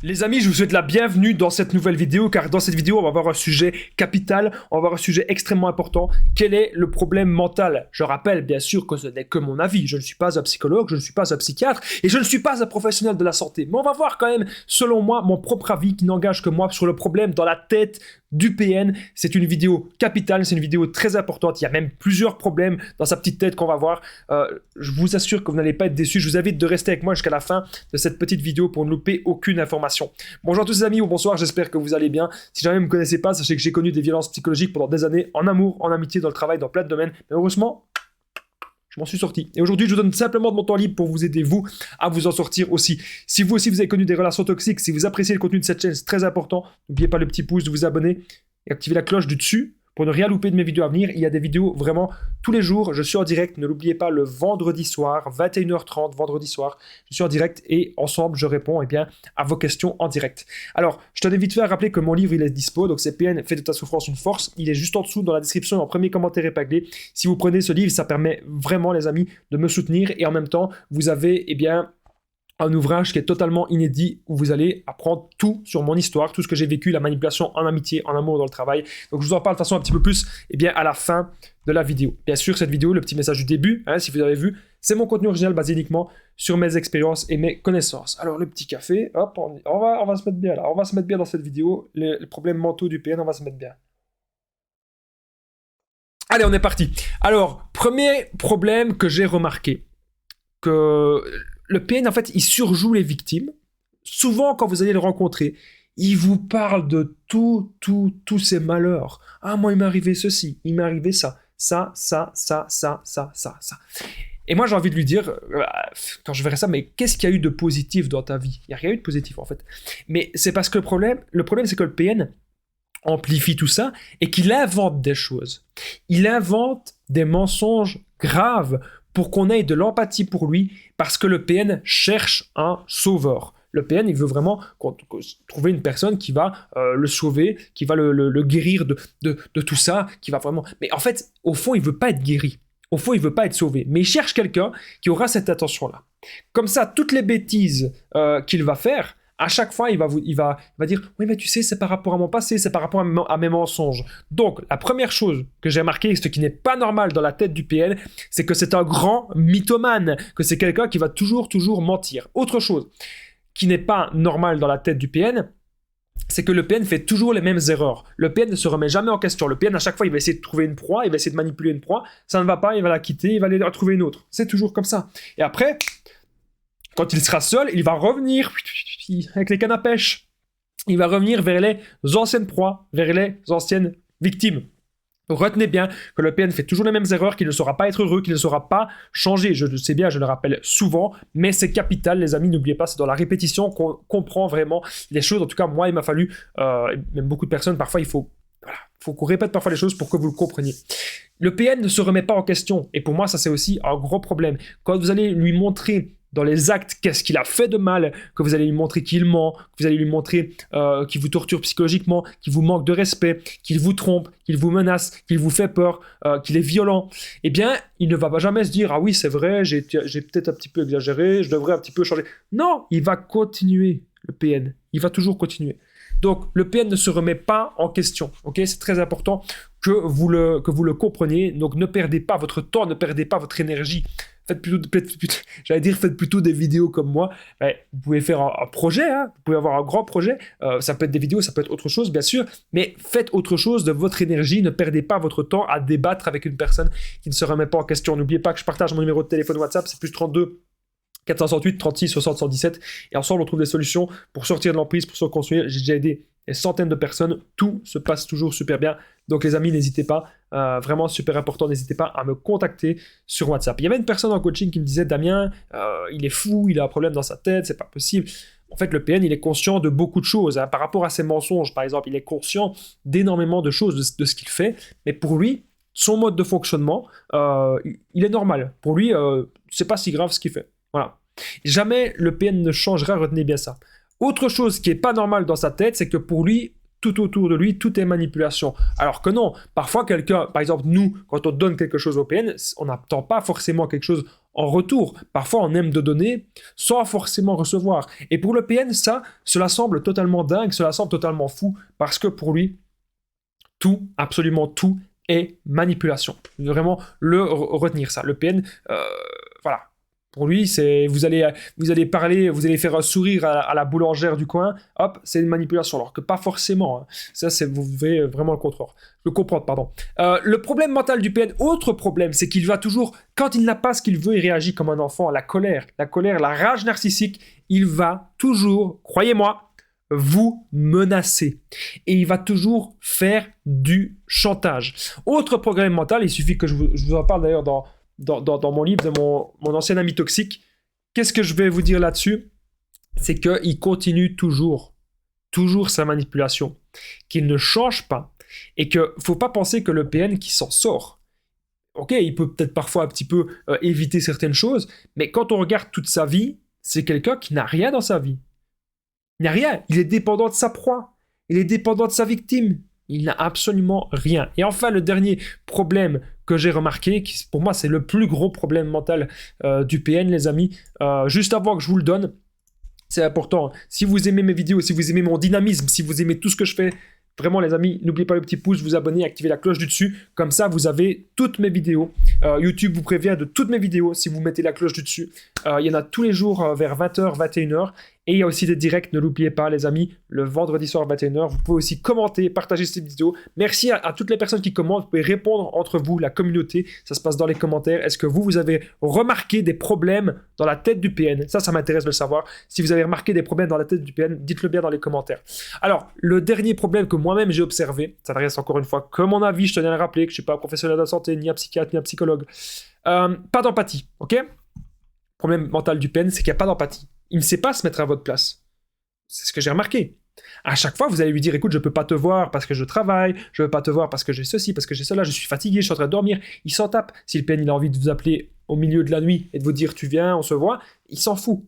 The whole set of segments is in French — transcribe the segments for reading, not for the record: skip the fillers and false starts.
Les amis, je vous souhaite la bienvenue dans cette nouvelle vidéo, car dans cette vidéo, on va voir un sujet capital, on va voir un sujet extrêmement important. Quel est le problème mental? Je rappelle bien sûr que ce n'est que mon avis. Je ne suis pas un psychologue, je ne suis pas un psychiatre et je ne suis pas un professionnel de la santé. Mais on va voir quand même, selon moi, mon propre avis qui n'engage que moi sur le problème dans la tête du PN. C'est une vidéo capitale, c'est une vidéo très importante. Il y a même plusieurs problèmes dans sa petite tête qu'on va voir. Je vous assure que vous n'allez pas être déçus. Je vous invite de rester avec moi jusqu'à la fin de cette petite vidéo pour ne louper aucune information. Bonjour à tous les amis ou bonsoir, j'espère que vous allez bien. Si jamais vous ne me connaissez pas, sachez que j'ai connu des violences psychologiques pendant des années, en amour, en amitié, dans le travail, dans plein de domaines. Mais heureusement, je m'en suis sorti. Et aujourd'hui, je vous donne simplement de mon temps libre pour vous aider, vous, à vous en sortir aussi. Si vous aussi, vous avez connu des relations toxiques, si vous appréciez le contenu de cette chaîne, c'est très important. N'oubliez pas le petit pouce, de vous abonner et activer la cloche du dessus pour ne rien louper de mes vidéos à venir. Il y a des vidéos vraiment tous les jours. Je suis en direct, ne l'oubliez pas, le vendredi soir, 21h30, vendredi soir. Je suis en direct et ensemble, je réponds à vos questions en direct. Alors, je tenais vite fait à rappeler que mon livre, il est dispo. Donc, c'est PN, fais de ta souffrance une force. Il est juste en dessous dans la description, en premier commentaire épinglé. Si vous prenez ce livre, ça permet vraiment, les amis, de me soutenir. Et en même temps, vous avez, un ouvrage qui est totalement inédit où vous allez apprendre tout sur mon histoire, tout ce que j'ai vécu, la manipulation en amitié, en amour, dans le travail. Donc je vous en parle de façon un petit peu plus à la fin de la vidéo. Bien sûr, cette vidéo, le petit message du début, si vous avez vu, c'est mon contenu original basé uniquement sur mes expériences et mes connaissances. Alors le petit café, hop, on va se mettre bien là, on va se mettre bien dans cette vidéo. Les problèmes mentaux du PN, on va se mettre bien. Allez, on est parti. Alors, premier problème que j'ai remarqué, que le PN, en fait, il surjoue les victimes. Souvent, quand vous allez le rencontrer, il vous parle de tous ses malheurs. Ah, moi, il m'est arrivé ceci, il m'est arrivé ça. Et moi, j'ai envie de lui dire, quand je verrai ça, mais qu'est-ce qu'il y a eu de positif dans ta vie? Il n'y a rien eu de positif, en fait. Mais c'est parce que le problème, c'est que le PN amplifie tout ça et qu'il invente des choses. Il invente des mensonges graves pour qu'on ait de l'empathie pour lui, parce que le PN cherche un sauveur. Le PN, il veut vraiment trouver une personne qui va le sauver, qui va le guérir de tout ça, qui va vraiment... Mais en fait, au fond, il veut pas être guéri. Au fond, il veut pas être sauvé. Mais il cherche quelqu'un qui aura cette attention-là. Comme ça, toutes les bêtises qu'il va faire, à chaque fois, il va dire « Oui, mais tu sais, c'est par rapport à mon passé, c'est par rapport à mes mensonges. » Donc, la première chose que j'ai remarqué, ce qui n'est pas normal dans la tête du PN, c'est que c'est un grand mythomane, que c'est quelqu'un qui va toujours mentir. Autre chose qui n'est pas normal dans la tête du PN, c'est que le PN fait toujours les mêmes erreurs. Le PN ne se remet jamais en question. Le PN, à chaque fois, il va essayer de trouver une proie, il va essayer de manipuler une proie. Ça ne va pas, il va la quitter, il va aller retrouver une autre. C'est toujours comme ça. Et après... quand il sera seul, il va revenir avec les cannes à pêche. Il va revenir vers les anciennes proies, vers les anciennes victimes. Retenez bien que le PN fait toujours les mêmes erreurs, qu'il ne saura pas être heureux, qu'il ne saura pas changer. Je sais bien, je le rappelle souvent, mais c'est capital, les amis, n'oubliez pas, c'est dans la répétition qu'on comprend vraiment les choses. En tout cas, moi, il m'a fallu, même beaucoup de personnes, parfois, il faut qu'on répète parfois les choses pour que vous le compreniez. Le PN ne se remet pas en question, et pour moi, ça c'est aussi un gros problème. Quand vous allez lui montrer dans les actes, qu'est-ce qu'il a fait de mal, que vous allez lui montrer qu'il ment, que vous allez lui montrer qu'il vous torture psychologiquement, qu'il vous manque de respect, qu'il vous trompe, qu'il vous menace, qu'il vous fait peur, qu'il est violent, eh bien, il ne va jamais se dire « Ah oui, c'est vrai, j'ai peut-être un petit peu exagéré, je devrais un petit peu changer. » Non, il va continuer, le PN. Il va toujours continuer. Donc, le PN ne se remet pas en question. Okay, c'est très important que vous le compreniez. Donc, ne perdez pas votre temps, ne perdez pas votre énergie. Faites plutôt des vidéos comme moi. Vous pouvez faire un projet, vous pouvez avoir un grand projet. Ça peut être des vidéos, ça peut être autre chose, bien sûr. Mais faites autre chose de votre énergie. Ne perdez pas votre temps à débattre avec une personne qui ne se remet pas en question. N'oubliez pas que je partage mon numéro de téléphone WhatsApp, c'est plus 32 468 36 60 117. Et ensemble, on trouve des solutions pour sortir de l'emprise, pour se reconstruire. J'ai déjà aidé des centaines de personnes. Tout se passe toujours super bien. Donc les amis, n'hésitez pas. Vraiment super important, n'hésitez pas à me contacter sur WhatsApp. Il y avait une personne en coaching qui me disait « Damien, il est fou, il a un problème dans sa tête, c'est pas possible. » En fait, le PN, il est conscient de beaucoup de choses. Par rapport à ses mensonges, par exemple, il est conscient d'énormément de choses, de ce qu'il fait. Mais pour lui, son mode de fonctionnement, il est normal. Pour lui, c'est pas si grave ce qu'il fait. Voilà. Jamais le PN ne changera, retenez bien ça. Autre chose qui n'est pas normale dans sa tête, c'est que pour lui, tout autour de lui, tout est manipulation. Alors que non, parfois quelqu'un, par exemple nous, quand on donne quelque chose au PN, on n'attend pas forcément quelque chose en retour. Parfois, on aime de donner sans forcément recevoir. Et pour le PN, cela semble totalement dingue, cela semble totalement fou, parce que pour lui, tout, absolument tout, est manipulation. Vraiment retenir ça. Le PN, voilà. Pour lui, vous allez parler, vous allez faire un sourire à la boulangère du coin, hop, c'est une manipulation. Alors que pas forcément. Hein. Ça, vous devez vraiment le comprendre, pardon. Le problème mental du PN, autre problème, c'est qu'il va toujours, quand il n'a pas ce qu'il veut, il réagit comme un enfant. La colère, la rage narcissique, il va toujours, croyez-moi, vous menacer. Et il va toujours faire du chantage. Autre problème mental, il suffit que je vous en parle d'ailleurs dans mon livre de mon ancien ami toxique. Qu'est-ce que je vais vous dire là-dessus? C'est qu'il continue toujours sa manipulation, qu'il ne change pas, et qu'il ne faut pas penser que le PN qui s'en sort, ok, il peut peut-être parfois un petit peu éviter certaines choses, mais quand on regarde toute sa vie, c'est quelqu'un qui n'a rien dans sa vie. Il n'a rien, il est dépendant de sa proie, il est dépendant de sa victime, il n'a absolument rien. Et enfin, le dernier problème que j'ai remarqué, qui pour moi c'est le plus gros problème mental du PN, les amis, juste avant que je vous le donne, c'est important, si vous aimez mes vidéos, si vous aimez mon dynamisme, si vous aimez tout ce que je fais, vraiment les amis, n'oubliez pas le petit pouce, vous abonner, activer la cloche du dessus, comme ça vous avez toutes mes vidéos. YouTube vous prévient de toutes mes vidéos si vous mettez la cloche du dessus. Il y en a tous les jours vers 20h, 21h. Et il y a aussi des directs, ne l'oubliez pas les amis, le vendredi soir à 21h. Vous pouvez aussi commenter, partager cette vidéo. Merci à toutes les personnes qui commentent. Vous pouvez répondre entre vous, la communauté. Ça se passe dans les commentaires. Est-ce que vous avez remarqué des problèmes dans la tête du PN? Ça m'intéresse de le savoir. Si vous avez remarqué des problèmes dans la tête du PN, dites-le bien dans les commentaires. Alors, le dernier problème que moi-même j'ai observé, ça reste encore une fois que mon avis, je tenais à le rappeler, que je ne suis pas un professionnel de la santé, ni un psychiatre, ni un psychologue. Pas d'empathie, ok? Le problème mental du PN, c'est qu'il n'y a pas d'empathie. Il ne sait pas se mettre à votre place. C'est ce que j'ai remarqué. À chaque fois, vous allez lui dire, écoute, je ne peux pas te voir parce que je travaille, je ne veux pas te voir parce que j'ai ceci, parce que j'ai cela, je suis fatigué, je suis en train de dormir. Il s'en tape. Si le PN il a envie de vous appeler au milieu de la nuit et de vous dire, tu viens, on se voit, il s'en fout.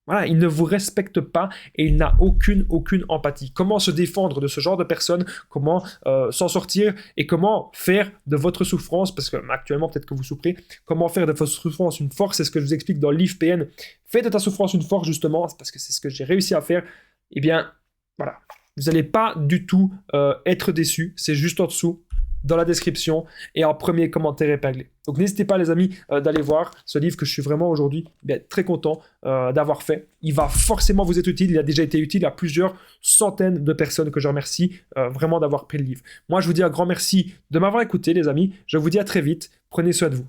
Voilà, il ne vous respecte pas et il n'a aucune empathie. Comment se défendre de ce genre de personnes? Comment s'en sortir et comment faire de votre souffrance, parce que actuellement peut-être que vous souffrez, comment faire de votre souffrance une force? C'est ce que je vous explique dans le livre PN. Fais de ta souffrance une force justement, parce que c'est ce que j'ai réussi à faire. Eh bien, voilà, vous n'allez pas du tout être déçu. C'est juste en dessous, dans la description et en premier commentaire épinglé. Donc n'hésitez pas les amis d'aller voir ce livre que je suis vraiment aujourd'hui très content d'avoir fait. Il va forcément vous être utile, il a déjà été utile à plusieurs centaines de personnes que je remercie vraiment d'avoir pris le livre. Moi je vous dis un grand merci de m'avoir écouté les amis, je vous dis à très vite, prenez soin de vous.